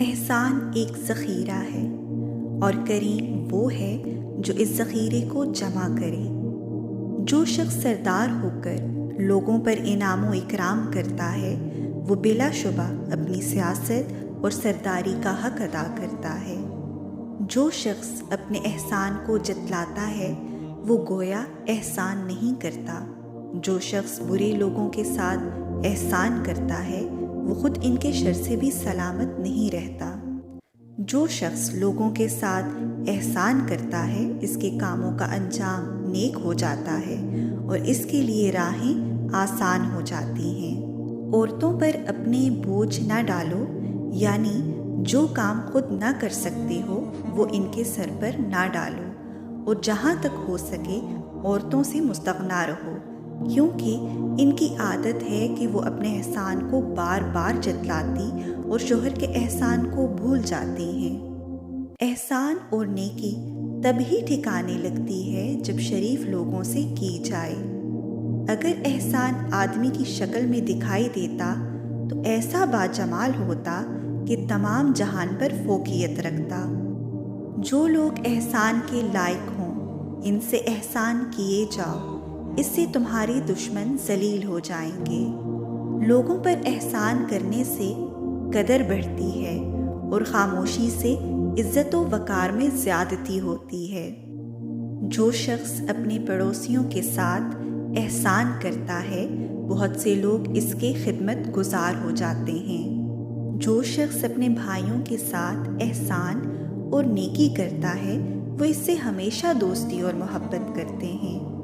احسان ایک ذخیرہ ہے اور کریم وہ ہے جو اس ذخیرے کو جمع کرے۔ جو شخص سردار ہو کر لوگوں پر انعام و اکرام کرتا ہے وہ بلا شبہ اپنی سیاست اور سرداری کا حق ادا کرتا ہے۔ جو شخص اپنے احسان کو جتلاتا ہے وہ گویا احسان نہیں کرتا۔ جو شخص برے لوگوں کے ساتھ احسان کرتا ہے وہ خود ان کے شر سے بھی سلامت نہیں رہتا۔ جو شخص لوگوں کے ساتھ احسان کرتا ہے اس کے کاموں کا انجام نیک ہو جاتا ہے اور اس کے لیے راہیں آسان ہو جاتی ہیں۔ عورتوں پر اپنے بوجھ نہ ڈالو، یعنی جو کام خود نہ کر سکتے ہو وہ ان کے سر پر نہ ڈالو، اور جہاں تک ہو سکے عورتوں سے مستغنا رہو، کیونکہ ان کی عادت ہے کہ وہ اپنے احسان کو بار بار جتلاتی اور شوہر کے احسان کو بھول جاتی ہیں۔ احسان اور نیکی تب ہی ٹھکانے لگتی ہے جب شریف لوگوں سے کی جائے۔ اگر احسان آدمی کی شکل میں دکھائی دیتا تو ایسا باجمال ہوتا کہ تمام جہان پر فوقیت رکھتا۔ جو لوگ احسان کے لائق ہوں ان سے احسان کیے جاؤ، اس سے تمہارے دشمن ذلیل ہو جائیں گے۔ لوگوں پر احسان کرنے سے قدر بڑھتی ہے اور خاموشی سے عزت و وقار میں زیادتی ہوتی ہے۔ جو شخص اپنے پڑوسیوں کے ساتھ احسان کرتا ہے بہت سے لوگ اس کے خدمت گزار ہو جاتے ہیں۔ جو شخص اپنے بھائیوں کے ساتھ احسان اور نیکی کرتا ہے وہ اس سے ہمیشہ دوستی اور محبت کرتے ہیں۔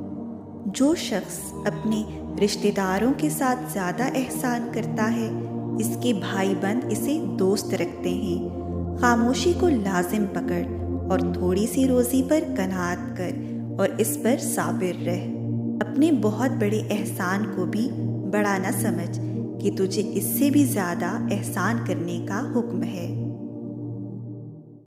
جو شخص اپنے رشتہ داروں کے ساتھ زیادہ احسان کرتا ہے اس کے بھائی بند اسے دوست رکھتے ہیں۔ خاموشی کو لازم پکڑ اور تھوڑی سی روزی پر قناعت کر اور اس پر صابر رہ۔ اپنے بہت بڑے احسان کو بھی بڑا نہ سمجھ کہ تجھے اس سے بھی زیادہ احسان کرنے کا حکم ہے۔